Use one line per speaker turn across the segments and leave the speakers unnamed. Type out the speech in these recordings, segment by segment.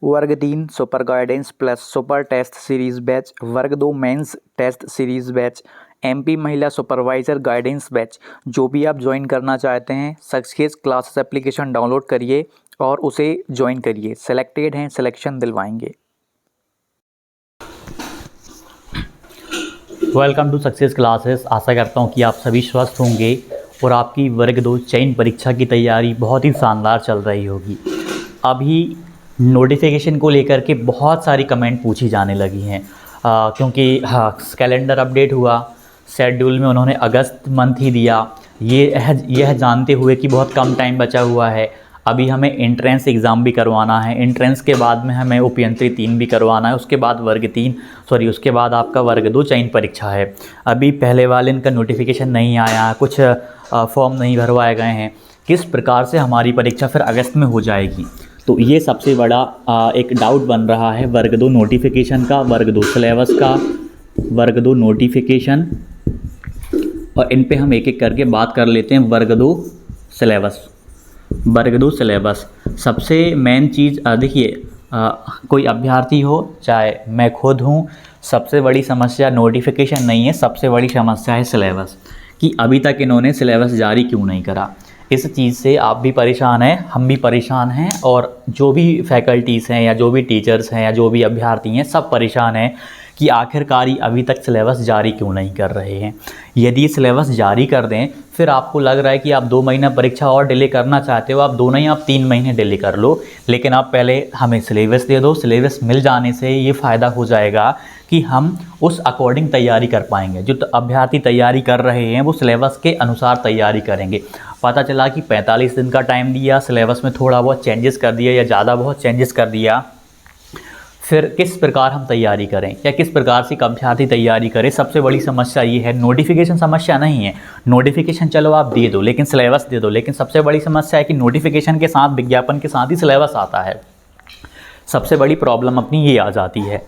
वर्ग 3 super guidance plus super test series batch, वर्ग 2 mains test series batch, MP महिला supervisor guidance batch, जो भी आप ज्वाइन करना चाहते हैं सक्सेस क्लासेस एप्लीकेशन डाउनलोड करिए और उसे ज्वाइन करिए। सेलेक्टेड हैं, सिलेक्शन दिलवाएंगे।
Welcome to Success Classes. आशा करता हूँ कि आप सभी स्वस्थ होंगे और आपकी वर्ग 2 चयन परीक्षा की तैयारी बहुत ही शानदार चल रही होगी। अभी नोटिफिकेशन को लेकर के बहुत सारी कमेंट पूछी जाने लगी हैं क्योंकि कैलेंडर अपडेट हुआ, शेड्यूल में उन्होंने अगस्त मंथ ही दिया। यह जानते हुए कि बहुत कम टाइम बचा हुआ है, अभी हमें एंट्रेंस एग्ज़ाम भी करवाना है, एंट्रेंस के बाद में हमें उपयंत्री 3 भी करवाना है, उसके बाद उसके बाद आपका वर्ग 2 चयन परीक्षा है। अभी पहले वाले इनका नोटिफिकेशन नहीं आया, कुछ फॉर्म नहीं भरवाए गए हैं। किस प्रकार से हमारी परीक्षा फिर अगस्त में हो जाएगी, तो ये सबसे बड़ा एक डाउट बन रहा है वर्ग 2 नोटिफिकेशन का, वर्ग 2 सिलेबस का, वर्ग 2 नोटिफिकेशन। और इन पे हम एक एक करके बात कर लेते हैं। वर्ग 2 सिलेबस, वर्ग 2 सिलेबस सबसे मेन चीज़ देखिए, कोई अभ्यर्थी हो चाहे मैं खुद हूँ, सबसे बड़ी समस्या नोटिफिकेशन नहीं है, सबसे बड़ी समस्या है सिलेबस, कि अभी तक इन्होंने सिलेबस जारी क्यों नहीं करा। इस चीज़ से आप भी परेशान हैं, हम भी परेशान हैं, और जो भी फैकल्टीज़ हैं या जो भी टीचर्स हैं या जो भी अभ्यर्थी हैं सब परेशान हैं कि आखिरकार अभी तक सिलेबस जारी क्यों नहीं कर रहे हैं। यदि सिलेबस जारी कर दें, फिर आपको लग रहा है कि आप 2 महीना परीक्षा और डिले करना चाहते हो, आप 2 नहीं आप 3 महीने डिले कर लो, लेकिन आप पहले हमें सिलेबस दे दो। सिलेबस मिल जाने से ये फ़ायदा हो जाएगा कि हम उस अकॉर्डिंग तैयारी कर पाएंगे। जो अभ्यर्थी तैयारी कर रहे हैं वो सिलेबस के अनुसार तैयारी करेंगे। पता चला कि 45 दिन का टाइम दिया, सिलेबस में थोड़ा बहुत चेंजेस कर दिया या ज़्यादा बहुत चेंजेस कर दिया, फिर किस प्रकार हम तैयारी करें या किस प्रकार से एक अभ्यर्थी तैयारी करे। सबसे बड़ी समस्या ये है। नोटिफिकेशन समस्या नहीं है, नोटिफिकेशन चलो आप दे दो, लेकिन सिलेबस दे दो। लेकिन सबसे बड़ी समस्या है कि नोटिफिकेशन के साथ, विज्ञापन के साथ ही सिलेबस आता है। सबसे बड़ी प्रॉब्लम अपनी ये आ जाती है।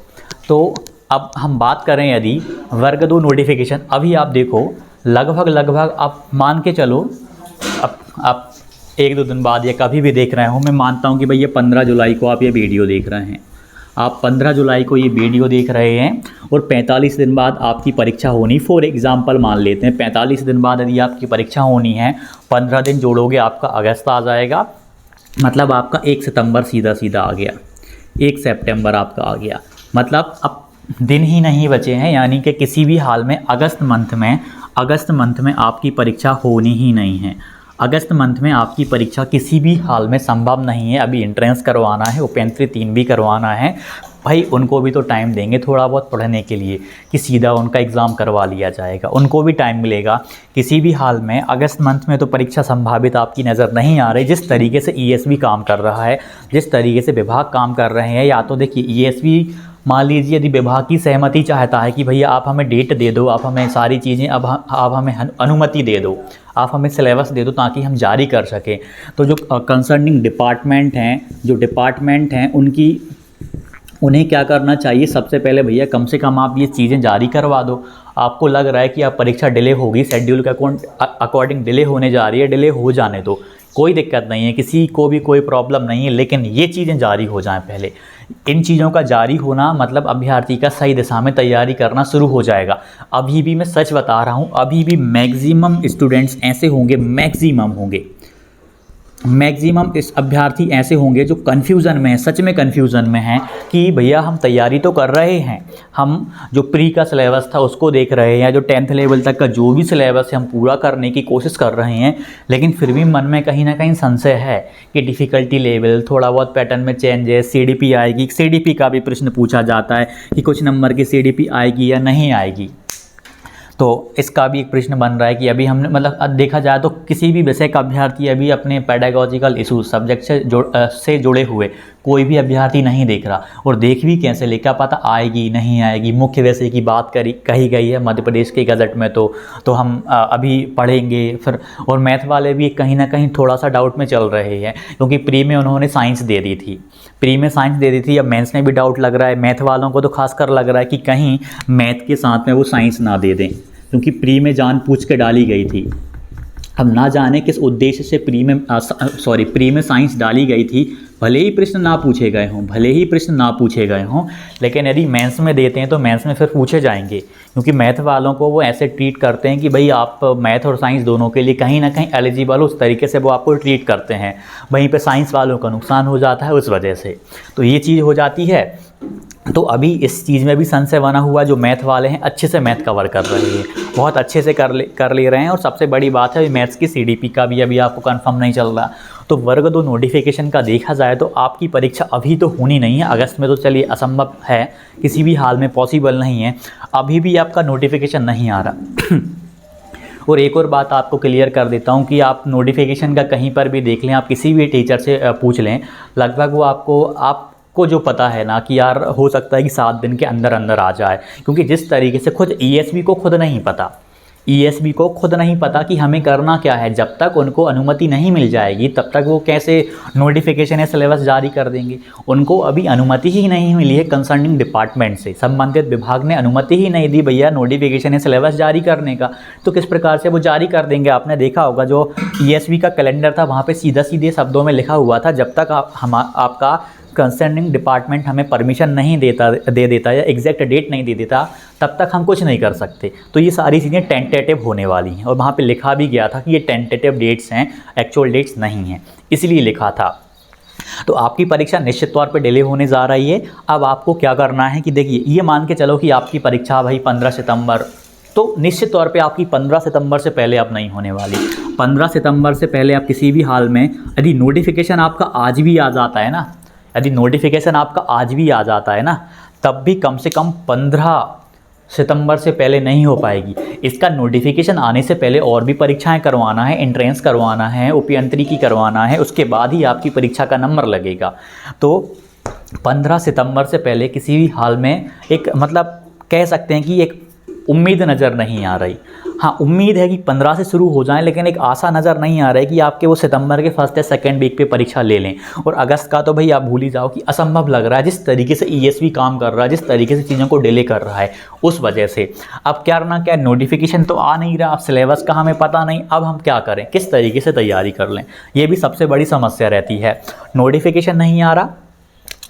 तो अब हम बात करें यदि वर्ग 2 नोटिफिकेशन, अभी आप देखो लगभग आप मान के चलो, अब 1-2 दिन बाद या कभी भी देख रहे हो, मैं मानता हूँ कि भैया 15 जुलाई को आप ये वीडियो देख रहे हैं, आप 15 जुलाई को ये वीडियो देख रहे हैं और 45 दिन बाद आपकी परीक्षा होनी, फॉर एग्जांपल मान लेते हैं 45 दिन बाद यदि आपकी परीक्षा होनी है, 15 दिन जोड़ोगे आपका अगस्त आ जाएगा, मतलब आपका 1 सितंबर सीधा आ गया, 1 सितंबर आपका आ गया, मतलब अब दिन ही नहीं बचे हैं। यानी कि किसी भी हाल में अगस्त मंथ में आपकी परीक्षा होनी ही नहीं है। अगस्त मंथ में आपकी परीक्षा किसी भी हाल में संभव नहीं है। अभी एंट्रेंस करवाना है, उपयंत्री 3 भी करवाना है, भाई उनको भी तो टाइम देंगे थोड़ा बहुत पढ़ने के लिए, कि सीधा उनका एग्ज़ाम करवा लिया जाएगा, उनको भी टाइम मिलेगा। किसी भी हाल में अगस्त मंथ में तो परीक्षा संभावित आपकी नज़र नहीं आ रही। जिस तरीके से ईएसवी काम कर रहा है, जिस तरीके से विभाग काम कर रहे हैं, या तो देखिए ईएसवी मान लीजिए यदि विभाग की सहमति चाहता है कि भैया आप हमें डेट दे दो, आप हमें सारी चीज़ें, अब आप हमें अनुमति दे दो, आप हमें सिलेबस दे दो ताकि हम जारी कर सकें, तो जो कंसर्निंग डिपार्टमेंट हैं उन्हें क्या करना चाहिए, सबसे पहले भैया कम से कम आप ये चीज़ें जारी करवा दो। आपको लग रहा है कि आप परीक्षा डिले होगी, शेड्यूल के अकॉर्डिंग डिले होने जा रही है, डिले हो जाने दो, कोई दिक्कत नहीं है, किसी को भी कोई प्रॉब्लम नहीं है, लेकिन ये चीज़ें जारी हो जाएं पहले। इन चीज़ों का जारी होना मतलब अभ्यर्थी का सही दिशा में तैयारी करना शुरू हो जाएगा। अभी भी मैं सच बता रहा हूँ, अभी भी मैक्सिमम स्टूडेंट्स ऐसे होंगे, मैक्सिमम इस अभ्यर्थी ऐसे होंगे जो कन्फ्यूज़न में हैं, सच में कन्फ्यूज़न में हैं कि भैया हम तैयारी तो कर रहे हैं, हम जो प्री का सिलेबस था उसको देख रहे हैं, या जो 10th लेवल तक का जो भी सिलेबस है हम पूरा करने की कोशिश कर रहे हैं, लेकिन फिर भी मन में कहीं ना कहीं संशय है कि डिफ़िकल्टी लेवल, थोड़ा बहुत पैटर्न में चेंजेस, सीडीपी आएगी। सीडीपी का भी प्रश्न पूछा जाता है कि कुछ नंबर की सीडीपी आएगी या नहीं आएगी, तो इसका भी एक प्रश्न बन रहा है कि अभी हमने मतलब देखा जाए तो किसी भी विषय का अभ्यर्थी अभी अपने पेडागोजिकल इशू सब्जेक्ट से जुड़े हुए कोई भी अभ्यर्थी नहीं देख रहा, और देख भी कैसे ले, क्या पता आएगी नहीं आएगी। मुख्य विषय की बात कही गई है मध्य प्रदेश के गज़ट में, तो हम अभी पढ़ेंगे फिर। और मैथ वाले भी कहीं ना कहीं थोड़ा सा डाउट में चल रहे हैं, क्योंकि प्री में उन्होंने साइंस दे दी थी, अब मेंस में भी डाउट लग रहा है। मैथ वालों को तो खासकर लग रहा है कि कहीं मैथ के साथ में वो साइंस ना दे दें, क्योंकि प्री में जानबूझ के डाली गई थी। अब ना जाने किस उद्देश्य से प्री में साइंस डाली गई थी, भले ही प्रश्न ना पूछे गए हों, भले ही प्रश्न ना पूछे गए हों, लेकिन यदि मेंस में देते हैं तो मेंस में फिर पूछे जाएंगे, क्योंकि मैथ वालों को वो ऐसे ट्रीट करते हैं कि भाई आप मैथ और साइंस दोनों के लिए कहीं ना कहीं एलिजिबल हो, उस तरीके से वो आपको ट्रीट करते हैं। वहीं पे साइंस वालों का नुकसान हो जाता है उस वजह से, तो ये चीज़ हो जाती है। तो अभी इस चीज़ में भी संशय बना हुआ, जो मैथ वाले हैं अच्छे से मैथ कवर कर रहे हैं, बहुत अच्छे से कर ले रहे हैं। और सबसे बड़ी बात है मैथ्स की CDP का भी अभी आपको कंफर्म नहीं चल रहा। तो वर्ग 2 नोटिफिकेशन का देखा जाए तो आपकी परीक्षा अभी तो होनी नहीं है, अगस्त में तो चलिए असंभव है, किसी भी हाल में पॉसिबल नहीं है, अभी भी आपका नोटिफिकेशन नहीं आ रहा। और एक और बात आपको क्लियर कर देता हूँ कि आप नोटिफिकेशन का कहीं पर भी देख लें, आप किसी भी टीचर से पूछ लें, लगभग वो आपको जो पता है ना कि यार हो सकता है कि 7 दिन के अंदर अंदर आ जाए, क्योंकि जिस तरीके से खुद ESB को खुद नहीं पता, ESB को खुद नहीं पता कि हमें करना क्या है। जब तक उनको अनुमति नहीं मिल जाएगी तब तक वो कैसे नोटिफिकेशन या सिलेबस जारी कर देंगे। उनको अभी अनुमति ही नहीं मिली है कंसर्निंग डिपार्टमेंट से, संबंधित विभाग ने अनुमति ही नहीं दी भैया नोटिफिकेशन या सिलेबस जारी करने का, तो किस प्रकार से वो जारी कर देंगे। आपने देखा होगा जो ESB का कैलेंडर था वहाँ पर सीधे शब्दों में लिखा हुआ था, जब तक आपका कंसर्निंग डिपार्टमेंट हमें परमिशन नहीं दे देता या एग्जैक्ट डेट नहीं दे देता, तब तक हम कुछ नहीं कर सकते। तो ये सारी चीज़ें टेंटेटिव होने वाली हैं, और वहाँ पे लिखा भी गया था कि ये टेंटेटिव डेट्स हैं, एक्चुअल डेट्स नहीं हैं, इसलिए लिखा था। तो आपकी परीक्षा निश्चित तौर पे डिले होने जा रही है। अब आपको क्या करना है कि देखिए, ये मान के चलो कि आपकी परीक्षा भाई 15 सितंबर, तो निश्चित तौर पे आपकी 15 सितंबर से पहले अब नहीं होने वाली। 15 सितंबर से पहले आप किसी भी हाल में, यदि नोटिफिकेशन आपका आज भी आ जाता है ना, यदि नोटिफिकेशन आपका आज भी आ जाता है ना, तब भी कम से कम 15 सितंबर से पहले नहीं हो पाएगी। इसका नोटिफिकेशन आने से पहले और भी परीक्षाएं करवाना है, एंट्रेंस करवाना है, उपयंत्री करवाना है, उसके बाद ही आपकी परीक्षा का नंबर लगेगा। तो 15 सितंबर से पहले किसी भी हाल में एक मतलब कह सकते हैं कि एक उम्मीद नज़र नहीं आ रही। हाँ, उम्मीद है कि 15 से शुरू हो जाए, लेकिन एक आशा नज़र नहीं आ रही कि आपके वो सितंबर के फर्स्ट या सेकंड वीक पे परीक्षा ले लें। और अगस्त का तो भाई आप भूल ही जाओ कि असंभव लग रहा है, जिस तरीके से ESB काम कर रहा है, जिस तरीके से चीज़ों को डिले कर रहा है, उस वजह से। अब क्या करना, क्या नोटिफिकेशन तो आ नहीं रहा, अब सिलेबस का हमें पता नहीं, अब हम क्या करें, किस तरीके से तैयारी कर लें, ये भी सबसे बड़ी समस्या रहती है। नोटिफिकेशन नहीं आ रहा,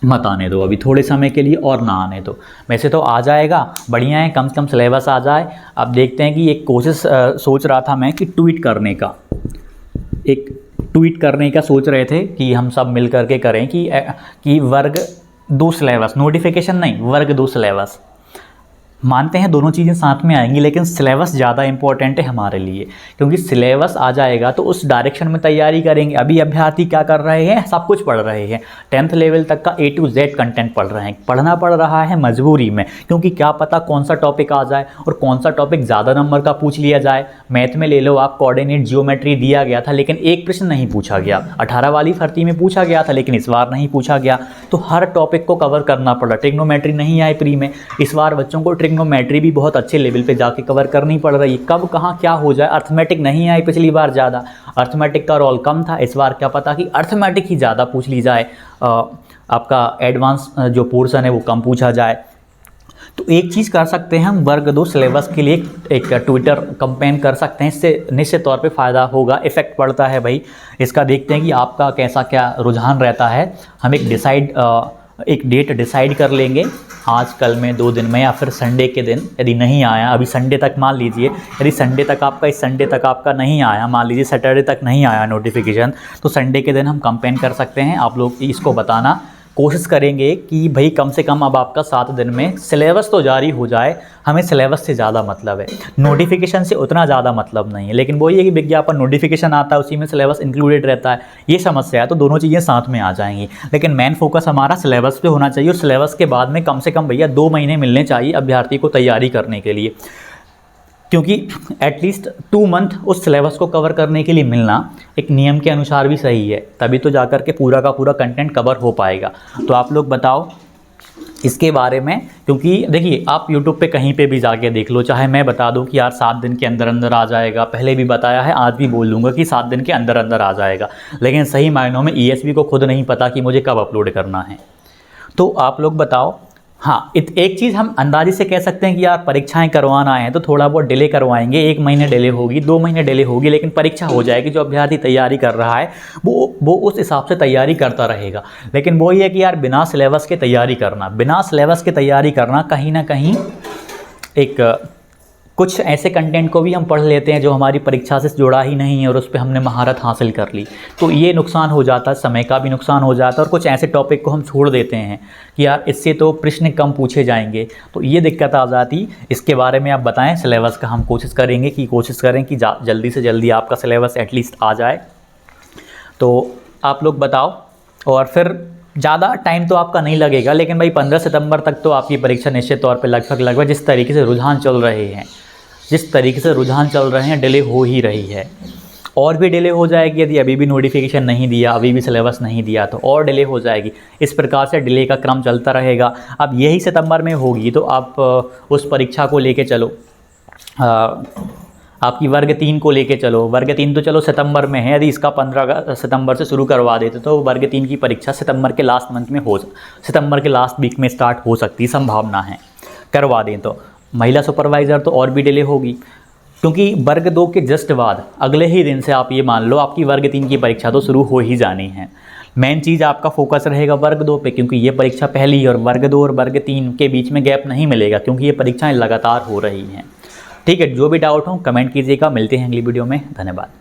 मत आने दो अभी थोड़े समय के लिए, और ना आने दो। वैसे तो आ जाएगा, बढ़िया है, कम से कम सिलेबस आ जाए। अब देखते हैं कि एक कोशिश सोच रहा था मैं कि ट्वीट करने का सोच रहे थे कि हम सब मिल करके करें कि वर्ग 2 सिलेबस, नोटिफिकेशन नहीं, वर्ग 2 सिलेबस। मानते हैं दोनों चीज़ें साथ में आएंगी, लेकिन सिलेबस ज़्यादा इंपॉर्टेंट है हमारे लिए, क्योंकि सिलेबस आ जाएगा तो उस डायरेक्शन में तैयारी करेंगे। अभी अभ्यर्थी क्या कर रहे हैं, सब कुछ पढ़ रहे हैं, 10th लेवल तक का A to Z कंटेंट पढ़ रहे हैं, पढ़ना पड़ रहा है मजबूरी में, क्योंकि क्या पता कौन सा टॉपिक आ जाए और कौन सा टॉपिक ज़्यादा नंबर का पूछ लिया जाए। मैथ में ले लो आप, कोऑर्डिनेट जियोमेट्री दिया गया था, लेकिन एक प्रश्न नहीं पूछा गया। 18 वाली भर्ती में पूछा गया था, लेकिन इस बार नहीं पूछा गया। तो हर टॉपिक को कवर करना पड़ा। ट्रिग्नोमेट्री नहीं आए प्री में, इस बार बच्चों को ट्रिग्नोमेट्री भी बहुत अच्छे लेवल पे जाके कवर करनी पड़ रही है। कब कहाँ क्या हो जाए, अर्थमेटिक नहीं आई पिछली बार ज़्यादा, अर्थमेटिक का रोल कम था, इस बार क्या पता कि अर्थमेटिक ही ज़्यादा पूछ ली जाए, आपका एडवांस जो पोर्शन है वो कम पूछा जाए। तो एक चीज़ कर सकते हैं हम, वर्ग 2 सिलेबस के लिए एक ट्विटर कैंपेन कर सकते हैं, इससे निश्चित तौर पे फ़ायदा होगा, इफेक्ट पड़ता है भाई इसका। देखते हैं कि आपका कैसा क्या रुझान रहता है। हम एक डेट डिसाइड कर लेंगे आज कल में, 2 दिन में, या फिर संडे के दिन। यदि नहीं आया अभी संडे तक, मान लीजिए यदि संडे तक आपका, इस संडे तक आपका नहीं आया, मान लीजिए सैटरडे तक नहीं आया नोटिफिकेशन, तो संडे के दिन हम कैंपेन कर सकते हैं। आप लोग इसको बताना, कोशिश करेंगे कि भाई कम से कम अब आपका 7 दिन में सिलेबस तो जारी हो जाए। हमें सिलेबस से ज़्यादा मतलब है, नोटिफिकेशन से उतना ज़्यादा मतलब नहीं है। लेकिन वही है कि विज्ञापन नोटिफिकेशन आता है, उसी में सिलेबस इंक्लूडेड रहता है, ये समस्या है। तो दोनों चीज़ें साथ में आ जाएंगी, लेकिन मेन फोकस हमारा सिलेबस पे होना चाहिए। और सिलेबस के बाद में कम से कम भैया 2 महीने मिलने चाहिए अभ्यर्थी को तैयारी करने के लिए, क्योंकि एटलीस्ट 2 मंथ उस सिलेबस को कवर करने के लिए मिलना एक नियम के अनुसार भी सही है, तभी तो जाकर के पूरा का पूरा कंटेंट कवर हो पाएगा। तो आप लोग बताओ इसके बारे में, क्योंकि देखिए आप YouTube पे कहीं पे भी जाके देख लो, चाहे मैं बता दूं कि यार 7 दिन के अंदर अंदर आ जाएगा, पहले भी बताया है, आज भी बोल दूंगा कि 7 दिन के अंदर अंदर आ जाएगा, लेकिन सही मायनों में ESB को खुद नहीं पता कि मुझे कब अपलोड करना है। तो आप लोग बताओ, हाँ, एक चीज़ हम अंदाजे से कह सकते हैं कि यार परीक्षाएं करवाना है तो थोड़ा बहुत डिले करवाएंगे, 1 महीने डिले होगी, 2 महीने डिले होगी, लेकिन परीक्षा हो जाएगी। जो अभ्यर्थी तैयारी कर रहा है वो उस हिसाब से तैयारी करता रहेगा। लेकिन वो ये है कि यार बिना सिलेबस के तैयारी करना कहीं ना कहीं एक कुछ ऐसे कंटेंट को भी हम पढ़ लेते हैं जो हमारी परीक्षा से जुड़ा ही नहीं है और उस पर हमने महारत हासिल कर ली, तो ये नुकसान हो जाता है, समय का भी नुकसान हो जाता है। और कुछ ऐसे टॉपिक को हम छोड़ देते हैं कि यार इससे तो प्रश्न कम पूछे जाएंगे, तो ये दिक्कत आ जाती। इसके बारे में आप बताएं, सिलेबस का हम कोशिश करें कि जल्दी से जल्दी आपका सिलेबस एटलीस्ट आ जाए। तो आप लोग बताओ, और फिर ज़्यादा टाइम तो आपका नहीं लगेगा, लेकिन भाई 15 सितंबर तक तो आपकी परीक्षा निश्चित तौर पे लगभग जिस तरीके से रुझान चल रहे हैं डिले हो ही रही है। और भी डिले हो जाएगी यदि अभी भी नोटिफिकेशन नहीं दिया, अभी भी सिलेबस नहीं दिया तो और डिले हो जाएगी। इस प्रकार से डिले का क्रम चलता रहेगा। अब यही सितंबर में होगी तो आप उस परीक्षा को लेके चलो, आपकी वर्ग 3 को लेके चलो। वर्ग 3 तो चलो सितंबर में है, यदि इसका 15 सितंबर से शुरू करवा देते तो वर्ग 3 की परीक्षा सितंबर के लास्ट वीक में स्टार्ट हो सकती संभावना है, करवा दें तो। महिला सुपरवाइज़र तो और भी डिले होगी, क्योंकि वर्ग 2 के जस्ट बाद अगले ही दिन से आप ये मान लो आपकी वर्ग 3 की परीक्षा तो शुरू हो ही जानी है। मेन चीज़ आपका फोकस रहेगा वर्ग 2 पे, क्योंकि ये परीक्षा पहली और वर्ग 2 और वर्ग 3 के बीच में गैप नहीं मिलेगा, क्योंकि ये परीक्षाएं लगातार हो रही हैं। ठीक है, जो भी डाउट हो कमेंट कीजिएगा। मिलते हैं अगली वीडियो में, धन्यवाद।